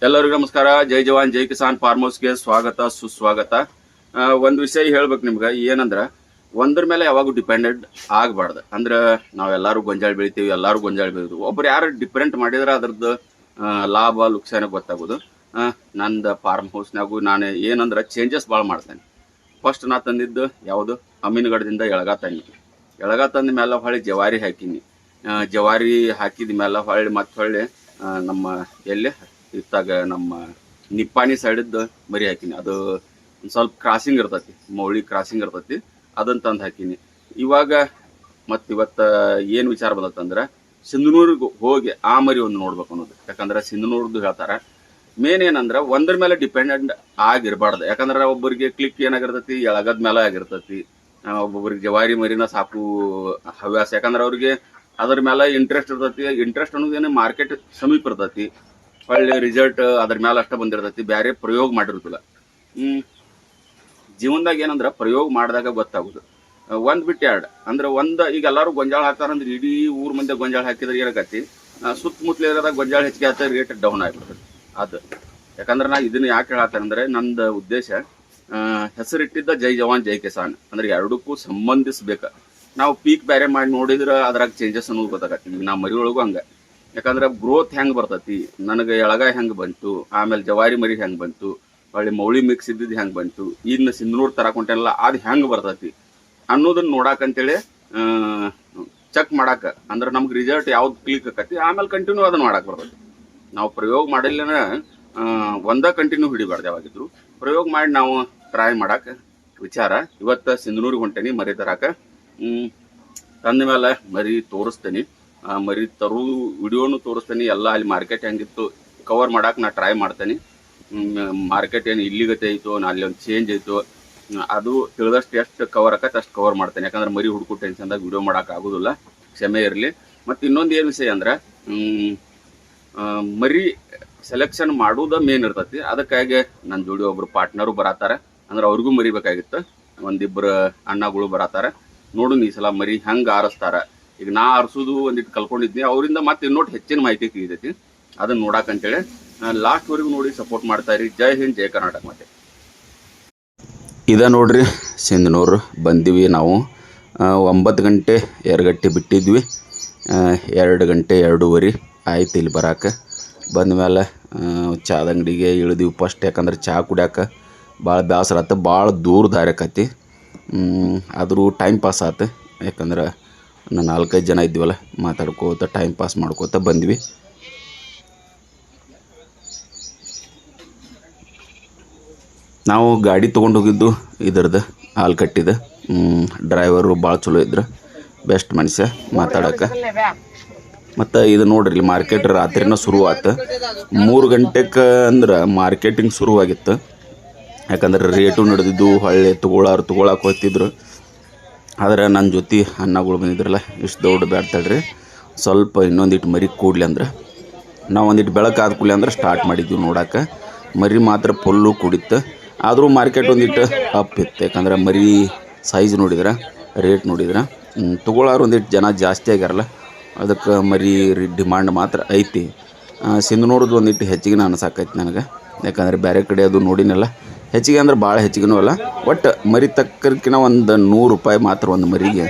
ಎಲ್ಲರಿಗೂ ನಮಸ್ಕಾರ. ಜೈ ಜವಾನ್ ಜೈ ಕಿಸಾನ್ ಫಾರ್ಮರ್ಸ್ಗೆ ಸ್ವಾಗತ ಸುಸ್ವಾಗತ. ಒಂದು ವಿಷಯ ಹೇಳ್ಬೇಕು ನಿಮ್ಗೆ, ಏನಂದ್ರೆ ಒಂದ್ರ ಮೇಲೆ ಯಾವಾಗೂ ಡಿಪೆಂಡೆಂಟ್ ಆಗಬಾರ್ದು. ಅಂದ್ರೆ ನಾವೆಲ್ಲರೂ ಗೊಂಜಾಳ ಬೆಳಿತೀವಿ, ಎಲ್ಲರೂ ಗೊಂಜಾಳ ಬೆಳೆದು ಒಬ್ರು ಯಾರು ಡಿಫ್ರೆಂಟ್ ಮಾಡಿದ್ರೆ ಅದ್ರದ್ದು ಲಾಭ ಲುಕ್ಸಾನ ಗೊತ್ತಾಗೋದು. ನಂದು ಫಾರ್ಮ್ ಹೌಸ್ನಾಗೂ ನಾನು ಏನಂದ್ರೆ ಚೇಂಜಸ್ ಭಾಳ ಮಾಡ್ತೇನೆ. ಫಸ್ಟ್ ನಾ ತಂದಿದ್ದು ಯಾವುದು ಅಮೀನ್ಗಢದಿಂದ ಎಳಗ ತಂದ ಮೇಲೆ ಹೊಳ್ಳಿ ಜವಾರಿ ಹಾಕೀನಿ. ಜವಾರಿ ಹಾಕಿದ ಮೇಲೆ ಹೊಳ್ಳಿ ನಮ್ಮ ಎಲ್ಲಿ ಇತ್ತಾಗ ನಮ್ಮ ನಿಪ್ಪಾಣಿ ಸೈಡದ್ದು ಮರಿ ಹಾಕಿನಿ. ಅದು ಸ್ವಲ್ಪ ಕ್ರಾಸಿಂಗ್ ಇರ್ತೈತಿ, ಮೌಳಿ ಕ್ರಾಸಿಂಗ್ ಇರ್ತೈತಿ, ಅದನ್ನು ತಂದು ಹಾಕಿನಿ. ಇವಾಗ ಮತ್ತು ಇವತ್ತು ಏನು ವಿಚಾರ ಬಂದತ್ತಂದ್ರೆ ಸಿಂಧನೂರಿಗೆ ಹೋಗಿ ಆ ಮರಿ ಒಂದು ನೋಡ್ಬೇಕು ಅನ್ನೋದು. ಯಾಕಂದ್ರೆ ಸಿಂಧನೂರ್ದು ಹೇಳ್ತಾರೆ ಮೇನ್ ಏನಂದ್ರೆ ಒಂದ್ರ ಮೇಲೆ ಡಿಪೆಂಡೆಂಟ್ ಆಗಿರಬಾರ್ದು. ಯಾಕಂದ್ರೆ ಒಬ್ಬರಿಗೆ ಕ್ಲಿಕ್ ಏನಾಗಿರ್ತೈತಿ ಎಳಗದ ಮೇಲೆ ಆಗಿರ್ತೈತಿ, ಒಬ್ಬೊಬ್ರಿಗೆ ಜವಾರಿ ಮರಿನ ಸಾಕು ಹವ್ಯಾಸ. ಯಾಕಂದ್ರೆ ಅವ್ರಿಗೆ ಅದ್ರ ಮೇಲೆ ಇಂಟ್ರೆಸ್ಟ್ ಇರ್ತೈತಿ. ಇಂಟ್ರೆಸ್ಟ್ ಅನ್ನೋದೇನು ಮಾರ್ಕೆಟ್ ಸಮೀಪ ಇರ್ತೈತಿ, ಒಳ್ಳೆ ರಿಸಲ್ಟ್ ಅದ್ರ ಮೇಲೆ ಅಷ್ಟ ಬಂದಿರ್ತೈತಿ, ಬೇರೆ ಪ್ರಯೋಗ ಮಾಡಿರೋದಿಲ್ಲ. ಜೀವನದಾಗ ಏನಂದ್ರೆ ಪ್ರಯೋಗ ಮಾಡಿದಾಗ ಗೊತ್ತಾಗುದು. ಒಂದ್ ಬಿಟ್ಟು ಎರಡು ಅಂದ್ರೆ ಈಗ ಎಲ್ಲರೂ ಗೊಂಜಾಳ ಹಾಕ್ತಾರಂದ್ರೆ ಇಡೀ ಊರ್ ಮಂದಿ ಗೊಂಜಾಳ ಹಾಕಿದ್ರೆ ಏನಾಗತ್ತಿ, ಸುತ್ತಮುತ್ತಲ ಇರೋದಾಗ ಗೊಂಜಾಳ ಹೆಚ್ಚಿಗೆ ಆಗ್ತದೆ, ರೇಟ್ ಡೌನ್ ಆಗಿಬಿಡ್ತದೆ. ಅದು ಯಾಕಂದ್ರೆ ನಾ ಇದನ್ನ ಯಾಕೆ ಹೇಳತ್ತಂದ್ರೆ ನಂದು ಉದ್ದೇಶ ಹೆಸರಿಟ್ಟಿದ್ದ ಜೈ ಜವಾನ್ ಜೈ ಕಿಸಾನ್ ಅಂದ್ರೆ ಎರಡಕ್ಕೂ ಸಂಬಂಧಿಸ್ಬೇಕು. ನಾವು ಪೀಕ್ ಬೇರೆ ಮಾಡಿ ನೋಡಿದ್ರೆ ಅದ್ರಾಗ ಚೇಂಜಸ್ ಅನ್ನೋದು ಗೊತ್ತಾಗತ್ತೆ. ಈಗ ನಾ ಮರಿ ಒಳಗೂ ಹಂಗ, ಯಾಕಂದ್ರೆ ಗ್ರೋತ್ ಹೆಂಗೆ ಬರ್ತೈತಿ, ನನಗೆ ಎಳಗ ಹೆಂಗೆ ಬಂತು, ಆಮೇಲೆ ಜವಾರಿ ಮರಿ ಹೆಂಗೆ ಬಂತು, ಹೊಳ್ಳಿ ಮೌಳಿ ಮಿಕ್ಸ್ ಇದ್ದಿದ್ದು ಹೆಂಗೆ ಬಂತು, ಇನ್ನು ಸಿಂಧನೂರು ತರಕೊಂಟೆಲ್ಲ ಅದು ಹೆಂಗೆ ಬರ್ತೈತಿ ಅನ್ನೋದನ್ನ ನೋಡಾಕಂತೇಳಿ ಚೆಕ್ ಮಾಡಾಕ. ಅಂದ್ರೆ ನಮ್ಗೆ ರಿಸಲ್ಟ್ ಯಾವ್ದು ಕ್ಲಿಕ್ ಆಕತಿ ಆಮೇಲೆ ಕಂಟಿನ್ಯೂ ಅದನ್ನ ಮಾಡಕ್ಕೆ ಬರ್ತೈತಿ. ನಾವು ಪ್ರಯೋಗ ಮಾಡಿಲ್ಲನ ಒಂದ ಕಂಟಿನ್ಯೂ ಹಿಡಿಬಾರ್ದು. ಯಾವಾಗಿದ್ರು ಪ್ರಯೋಗ ಮಾಡಿ ನಾವು ಟ್ರೈ ಮಾಡಾಕ ವಿಚಾರ. ಇವತ್ತು ಸಿಂಧನೂರಿಗೆ ಹೊಂಟೇನಿ ಮರಿ ತರಾಕ. ತಂದ ಮೇಲೆ ಮರಿ ತೋರಿಸ್ತೇನೆ, ಮರಿ ತರು ವಿಡಿಯೋನು ತೋರಿಸ್ತೇನೆ. ಎಲ್ಲ ಅಲ್ಲಿ ಮಾರ್ಕೆಟ್ ಹೆಂಗಿತ್ತು ಕವರ್ ಮಾಡಕ್ಕೆ ನಾ ಟ್ರೈ ಮಾಡ್ತೇನೆ. ಮಾರ್ಕೆಟ್ ಏನು ಇಲ್ಲಿಗತೆ ಐತೋ ನಾ ಅಲ್ಲಿ ಒಂದು ಚೇಂಜ್ ಐತೋ ಅದು ತಿಳಿದಷ್ಟು ಎಷ್ಟು ಕವರ್ ಆಕತ್ತೆ ಅಷ್ಟು ಕವರ್ ಮಾಡ್ತೇನೆ. ಯಾಕಂದ್ರೆ ಮರಿ ಹುಡುಕು ಟೆನ್ಷನ್ದಾಗ ವಿಡಿಯೋ ಮಾಡೋಕೆ ಆಗೋದಿಲ್ಲ, ಕ್ಷಮೆ ಇರಲಿ. ಮತ್ತು ಇನ್ನೊಂದು ಏನು ವಿಷಯ ಅಂದ್ರೆ ಮರಿ ಸೆಲೆಕ್ಷನ್ ಮಾಡೋದ ಮೇನ್ ಇರ್ತೈತಿ. ಅದಕ್ಕಾಗಿ ನನ್ನ ಜೋಡಿ ಒಬ್ರು ಪಾರ್ಟ್ನರು ಬರತ್ತಾರೆ, ಅಂದ್ರೆ ಅವ್ರಿಗೂ ಮರಿ ಬೇಕಾಗಿತ್ತು. ಒಂದಿಬ್ಬರು ಅಣ್ಣಗಳು ಬರತ್ತಾರೆ. ನೋಡು ಈ ಸಲ ಮರಿ ಹೆಂಗೆ ಆರಿಸ್ತಾರ. ಈಗ ನಾ ಆರಿಸೋದು ಒಂದಿಟ್ಟು ಕಲ್ಕೊಂಡಿದ್ನಿ, ಅವರಿಂದ ಮತ್ತೆ ಇನ್ನೊಟ್ಟು ಹೆಚ್ಚಿನ ಮಾಹಿತಿ ತಿಳಿದೈತಿ. ಅದನ್ನ ನೋಡಾಕಂತೇಳಿ ಲಾಸ್ಟ್ವರೆಗೂ ನೋಡಿ ಸಪೋರ್ಟ್ ಮಾಡ್ತಾ ಇರಿ. ಜೈ ಹಿಂದ್ ಜೈ ಕರ್ನಾಟಕ. ಮತ್ತೆ ಇದ ನೋಡ್ರಿ ಸಿಂಧನೂರು ಬಂದಿವಿ ನಾವು. 9 ಗಂಟೆ 2 ಗಂಟೆ ಬಿಟ್ಟಿದ್ವಿ, 2 ಗಂಟೆ 2:15 ಆಯ್ತು ಇಲ್ಲಿ ಬರಾಕ. ಬಂದಮೇಲೆ ಚಾದ ಅಂಗಡಿಗೆ ಇಳಿದಿವಿ ಫಸ್ಟ್. ಯಾಕಂದ್ರೆ ಚಹಾ ಕುಡ್ಯಾಕ ಭಾಳ ಬೇಸರ ಆಯ್ತು, ಭಾಳ ದೂರ ದಾರಿ ಆಕತಿ. ಆದರೂ ಟೈಮ್ ಪಾಸ್ ಆಯ್ತು. ಯಾಕಂದ್ರೆ 4-5 ಜನ ಇದ್ವಲ್ಲ, ಮಾತಾಡ್ಕೋತ ಟೈಮ್ ಪಾಸ್ ಮಾಡ್ಕೋತ ಬಂದ್ವಿ. ನಾವು ಗಾಡಿ ತೊಗೊಂಡು ಹೋಗಿದ್ದು ಇದ್ರದ್ದು ಆಲ್ಕಟ್ಟಿದ. ಡ್ರೈವರು ಭಾಳ ಚಲೋ ಇದ್ರು, ಬೆಸ್ಟ್ ಮನುಷ್ಯ ಮಾತಾಡೋಕೆ. ಮತ್ತು ಇದು ನೋಡ್ರಿ ಇಲ್ಲಿ ಮಾರ್ಕೆಟ್ ರಾತ್ರಿನ ಶುರು ಆಯ್ತು. 3 ಗಂಟೆಗೆ ಅಂದ್ರೆ ಮಾರ್ಕೆಟಿಂಗ್ ಶುರುವಾಗಿತ್ತು. ಯಾಕಂದ್ರೆ ರೇಟು ನಡೆದಿದ್ದು, ಹೊಳ್ಳಿ ತೊಗೊಳಕ್ಕೆ ಹೋಗ್ತಿದ್ರು. ಆದರೆ ನನ್ನ ಜೊತೆ ಅಣ್ಣಗಳು ಬಂದಿದ್ರಲ್ಲ, ಇಷ್ಟು ದೊಡ್ಡ ಬ್ಯಾಡ್ತಾಳ್ರಿ ಸ್ವಲ್ಪ ಇನ್ನೊಂದಿಟ್ಟು ಮರಿ ಕೂಡಲಿ ಅಂದ್ರೆ ನಾವು ಒಂದಿಟ್ಟು ಬೆಳಕಾದ ಕೂಡಲಿ ಅಂದ್ರೆ ಸ್ಟಾರ್ಟ್ ಮಾಡಿದ್ವಿ ನೋಡೋಕೆ. ಮರಿ ಮಾತ್ರ ಫುಲ್ಲು ಕುಡಿತ್ತು. ಆದರೂ ಮಾರ್ಕೆಟ್ ಒಂದಿಟ್ಟು ಅಪ್ ಇತ್ತು. ಯಾಕಂದ್ರೆ ಮರಿ ಸೈಜ್ ನೋಡಿದ್ರೆ, ರೇಟ್ ನೋಡಿದ್ರೆ ತೊಗೊಳೋರು ಒಂದಿಟ್ಟು ಜನ ಜಾಸ್ತಿ ಆಗ್ಯಾರಲ್ಲ, ಅದಕ್ಕೆ ಮರಿ ಡಿಮಾಂಡ್ ಮಾತ್ರ ಐತಿ. ಸಿಂಧನೂರದ್ದು ಒಂದಿಟ್ಟು ಹೆಚ್ಚಿಗೆ ಅನ್ಸಾಕೈತಿ ನನಗೆ. ಯಾಕಂದರೆ ಬೇರೆ ಕಡೆ ಅದು ನೋಡಿನಲ್ಲ, ಹೆಚ್ಚಿಗೆ ಅಂದ್ರೆ ಭಾಳ ಹೆಚ್ಚಿಗೆನೂ ಅಲ್ಲ. ಒಟ್ಟು ಮರಿ ತಕ್ಕರ್ಕಿನ ಒಂದು 100 ರೂಪಾಯಿ ಮಾತ್ರ ಒಂದು ಮರಿಗೆ,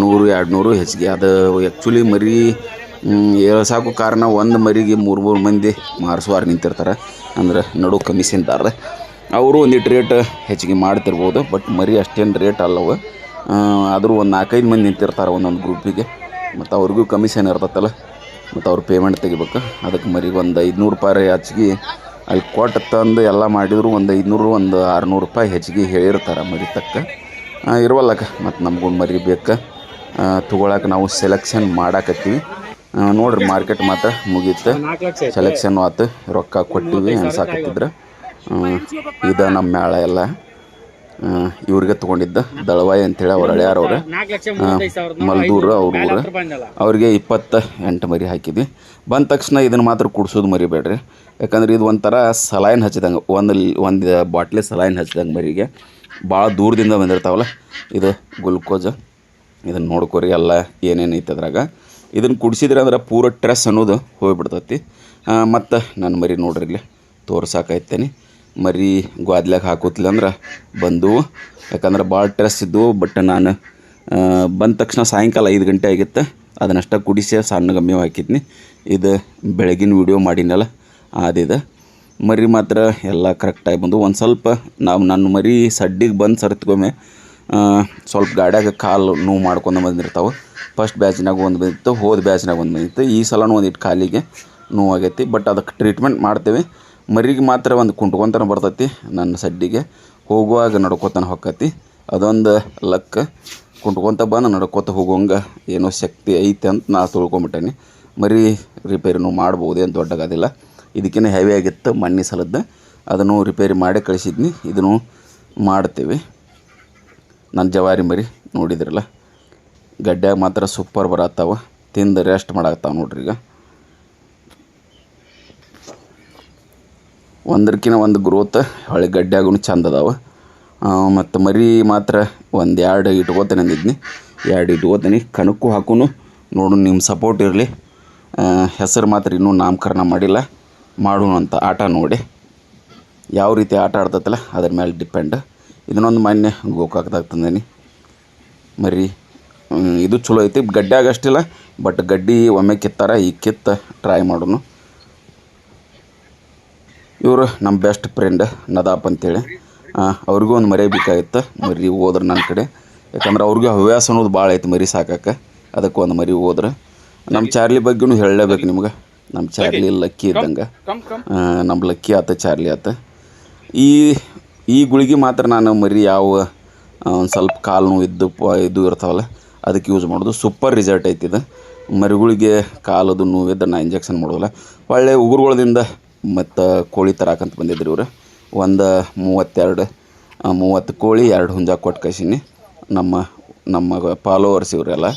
100-200 ಹೆಚ್ಚಿಗೆ. ಅದು ಆ್ಯಕ್ಚುಲಿ ಮರಿ ಏಳ್ಸಾಕು ಕಾರಣ ಒಂದು ಮರಿಗೆ 3 ಮಂದಿ ಮಾರಿಸುವಾರು ನಿಂತಿರ್ತಾರೆ, ಅಂದ್ರೆ ನಡು ಕಮಿಷನ್ದಾರ. ಅವರು ಒಂದಿಟ್ಟು ರೇಟ್ ಹೆಚ್ಚಿಗೆ ಮಾಡ್ತಿರ್ಬೋದು, ಬಟ್ ಮರಿ ಅಷ್ಟೇನು ರೇಟ್ ಅಲ್ಲವು. ಆದರೂ ಒಂದು 4-5 ಮಂದಿ ನಿಂತಿರ್ತಾರೆ ಒಂದೊಂದು ಗ್ರೂಪಿಗೆ, ಮತ್ತು ಅವ್ರಿಗೂ ಕಮಿಷನ್ ಇರ್ತತ್ತಲ್ಲ, ಮತ್ತು ಅವ್ರು ಪೇಮೆಂಟ್ ತೆಗಿಬೇಕು. ಅದಕ್ಕೆ ಮರಿಗೆ ಒಂದು 500 ರೂಪಾಯಿ ಹೆಚ್ಚಿಗೆ ಅಲ್ಲಿ ಕೊಟ್ಟು ತಂದು ಎಲ್ಲ ಮಾಡಿದ್ರು. ಒಂದು 500, ಒಂದು 600 ರೂಪಾಯಿ ಹೆಚ್ಚಿಗೆ ಹೇಳಿರ್ತಾರೆ ಮರಿ ತಕ್ಕ. ಇರುವಲ್ಲಕ ಮತ್ತು ನಮ್ಗೊಂದು ಮರಿ ಬೇಕು ತೊಗೊಳಕ್ಕೆ. ನಾವು ಸೆಲೆಕ್ಷನ್ ಮಾಡಾಕತ್ತೀವಿ ನೋಡ್ರಿ. ಮಾರ್ಕೆಟ್ ಮಾತ್ರ ಮುಗೀತು, ಸೆಲೆಕ್ಷನ್ ಆಯ್ತು, ರೊಕ್ಕ ಕೊಟ್ಟಿವಿ ಅನ್ಸಾಕತ್ತಿದ್ರೆ. ಇದು ನಮ್ಮ ಮೇಳ ಎಲ್ಲ ಇವ್ರಿಗೆ ತೊಗೊಂಡಿದ್ದ ದಳವಾಯಿ ಅಂತೇಳಿ ಅವ್ರು ಹಳೆಯಾರವ್ರು, ಮಲ್ದೂರು ಅವ್ರ ಊರು. ಅವ್ರಿಗೆ 28 ಮರಿ ಹಾಕಿದ್ವಿ. ಬಂದ ತಕ್ಷಣ ಇದನ್ನು ಮಾತ್ರ ಕುಡ್ಸೋದು ಮರಿಬೇಡ್ರಿ. ಯಾಕಂದ್ರೆ ಇದು ಒಂಥರ ಸಲೈನ್ ಹಚ್ಚಿದಂಗೆ, ಒಂದು ಬಾಟ್ಲಿ ಸಲೈನ್ ಹಚ್ಚಿದಂಗೆ ಮರಿಗೆ. ಭಾಳ ದೂರದಿಂದ ಬಂದಿರ್ತಾವಲ್ಲ, ಇದು ಗ್ಲುಕೋಜ್. ಇದನ್ನು ನೋಡ್ಕೊರಿ ಎಲ್ಲ ಏನೇನು ಐತೆ ಅದ್ರಾಗ. ಇದನ್ನು ಕುಡಿಸಿದ್ರೆ ಅಂದ್ರೆ ಪೂರ ಸ್ಟ್ರೆಸ್ ಅನ್ನೋದು ಹೋಗಿಬಿಡ್ತೈತಿ. ಮತ್ತು ನನ್ನ ಮರಿ ನೋಡ್ರಿ ಇಲ್ಲಿ ತೋರ್ಸಾಕೈತೇನೆ. ಮರಿ ಗ್ವಾದ್ಲಾಗ ಹಾಕೋತಿಲ್ಲ ಅಂದ್ರೆ ಬಂದವು, ಯಾಕಂದ್ರೆ ಭಾಳ ಸ್ಟ್ರೆಸ್ ಇದ್ದವು. ಬಟ್ ನಾನು ಬಂದ ತಕ್ಷಣ ಸಾಯಂಕಾಲ 5 ಗಂಟೆ ಆಗಿತ್ತು, ಅದನ್ನಷ್ಟ ಕುಡಿಸಿ ಸಣ್ಣಗೆ ಮೇವು ಹಾಕಿದ್ನಿ. ಇದು ಬೆಳಗಿನ ವೀಡಿಯೋ ಮಾಡಿನಲ್ಲ ಅದಿದೆ. ಮರಿ ಮಾತ್ರ ಎಲ್ಲ ಕರೆಕ್ಟಾಗಿ ಬಂದು. ಒಂದು ಸ್ವಲ್ಪ ನನ್ನ ಮರಿ ಸಡ್ಡಿಗೆ ಬಂದು ಸರತ್ಗೊಮ್ಮೆ ಸ್ವಲ್ಪ ಗಾಡ್ಯಾಗ ಕಾಲು ನೋವು ಮಾಡ್ಕೊಂಡು ಬಂದಿರ್ತಾವೆ. ಫಸ್ಟ್ ಬ್ಯಾಚ್ನಾಗ ಒಂದು ಬಂದಿತ್ತು, ಹೋದ ಬ್ಯಾಚ್ನಾಗ ಒಂದು ಬಂದಿತ್ತು. ಈ ಸಲನೂ ಒಂದಿಟ್ಟು ಕಾಲಿಗೆ ನೋವಾಗೈತಿ. ಬಟ್ ಅದಕ್ಕೆ ಟ್ರೀಟ್ಮೆಂಟ್ ಮಾಡ್ತೇವೆ. ಮರಿಗೆ ಮಾತ್ರ ಒಂದು ಕುಂಟ್ಕೊತಾನೆ ಬರ್ತೈತಿ. ನನ್ನ ಸಡ್ಡಿಗೆ ಹೋಗುವಾಗ ನಡ್ಕೋತಾನೆ ಹೊಕ್ಕತಿ. ಅದೊಂದು ಲಕ್. ಕುಂಟ್ಕೊತ ಬಂದು ನಡ್ಕೋತ ಹೋಗೋಂಗೆ ಏನೋ ಶಕ್ತಿ ಐತೆ ಅಂತ ನಾ ತಿಳ್ಕೊಂಬಿಟ್ಟೇನೆ. ಮರಿ ರಿಪೇರಿನೂ ಮಾಡ್ಬೋದು, ಏನು ದೊಡ್ಡಗಾದಿಲ್ಲ. ಇದಕ್ಕಿಂತ ಹೆವಿ ಆಗಿತ್ತು ಮಣ್ಣಿ ಸಲದ್ದು, ಅದನ್ನು ರಿಪೇರಿ ಮಾಡಿ ಕಳಿಸಿದ್ನಿ. ಇದನ್ನು ಮಾಡ್ತೇವೆ. ನನ್ನ ಜವಾರಿ ಮರಿ ನೋಡಿದ್ರಲ್ಲ, ಗಡ್ಡ್ಯಾಗ ಮಾತ್ರ ಸೂಪರ್ ಬರತ್ತಾವ. ತಿಂದು ರೆಸ್ಟ್ ಮಾಡಾಕತ್ತಾವ ನೋಡ್ರಿ. ಈಗ ಒಂದಕ್ಕಿಂತ ಒಂದು ಗ್ರೋತ್ ಹೊಳೆ ಗಡ್ಡ್ಯಾಗೂ ಚಂದ ಅದಾವ. ಮತ್ತು ಮರಿ ಮಾತ್ರ ಒಂದು 2 ಇಟ್ಕೋತೇನೆ ಅಂದಿದ್ನಿ. 2 ಇಟ್ಕೋತೀನಿ. ಕಣಕ್ಕೂ ಹಾಕೂನು ನೋಡು, ನಿಮ್ಮ ಸಪೋರ್ಟ್ ಇರಲಿ. ಹೆಸರು ಮಾತ್ರ ಇನ್ನೂ ನಾಮಕರಣ ಮಾಡಿಲ್ಲ, ಮಾಡೋಣ ಅಂತ. ಆಟ ನೋಡಿ ಯಾವ ರೀತಿ ಆಟ ಆಡ್ತೈತಲ್ಲ ಅದ್ರ ಮೇಲೆ ಡಿಪೆಂಡ್. ಇದನ್ನೊಂದು ಮೊನ್ನೆ ಗೋಕಾಕ್ದಾಗ ತಂದೇನಿ ಮರಿ. ಇದು ಚಲೋ ಐತಿ. ಗಡ್ಡ್ಯಾಗ ಅಷ್ಟಿಲ್ಲ, ಬಟ್ ಗಡ್ಡಿ ಒಮ್ಮೆ ಕಿತ್ತಾರ, ಈಗ ಕಿತ್ತ ಟ್ರೈ ಮಾಡೋಣ. ಇವರು ನಮ್ಮ ಬೆಸ್ಟ್ ಫ್ರೆಂಡ್ ನದಾಪ್ ಅಂತೇಳಿ. ಅವ್ರಿಗೂ ಒಂದು ಮರಿ ಬೇಕಾಗಿತ್ತು. ಮರಿ ಹೋದ್ರೆ ನನ್ನ ಕಡೆ, ಯಾಕಂದ್ರೆ ಅವ್ರಿಗೂ ಹವ್ಯಾಸ ಅನ್ನೋದು ಭಾಳ ಐತೆ ಮರಿ ಸಾಕಕ್ಕೆ. ಅದಕ್ಕೆ ಒಂದು ಮರಿ ಹೋದ್ರೆ. ನಮ್ಮ ಚಾರ್ಲಿ ಬಗ್ಗೆನೂ ಹೇಳಲೇಬೇಕು ನಿಮ್ಗೆ. ನಮ್ಮ ಚಾರ್ಲಿ ಲಕ್ಕಿ ಇದ್ದಂಗೆ. ನಮ್ಮ ಲಕ್ಕಿ ಆತ, ಚಾರ್ಲಿ ಆತ. ಈ ಗುಳಿಗೆ ಮಾತ್ರ ನಾನು ಮರಿ ಯಾವ ಒಂದು ಸ್ವಲ್ಪ ಕಾಲು ನೋವು ಇದು ಇರ್ತಾವಲ್ಲ ಅದಕ್ಕೆ ಯೂಸ್ ಮಾಡೋದು. ಸೂಪರ್ ರಿಸಲ್ಟ್ ಐತಿದು. ಮರಿಗಳಿಗೆ ಕಾಲದು ನೋವಿದ್ದು ನಾ ಇಂಜೆಕ್ಷನ್ ಮಾಡೋಲ್ಲ. ಒಳ್ಳೆ ಉಗುರುಗಳದಿಂದ ಮತ್ತು ಕೋಳಿ ತರಾಕಂತ ಬಂದಿದ್ರು ಇವರು. ಒಂದು 30 ಕೋಳಿ 2 ಹುಂಜ ಕೊಟ್ಟು ಕಳಿಸೀನಿ. ನಮ್ಮ ಫಾಲೋವರ್ಸ್ ಇವರೆಲ್ಲ.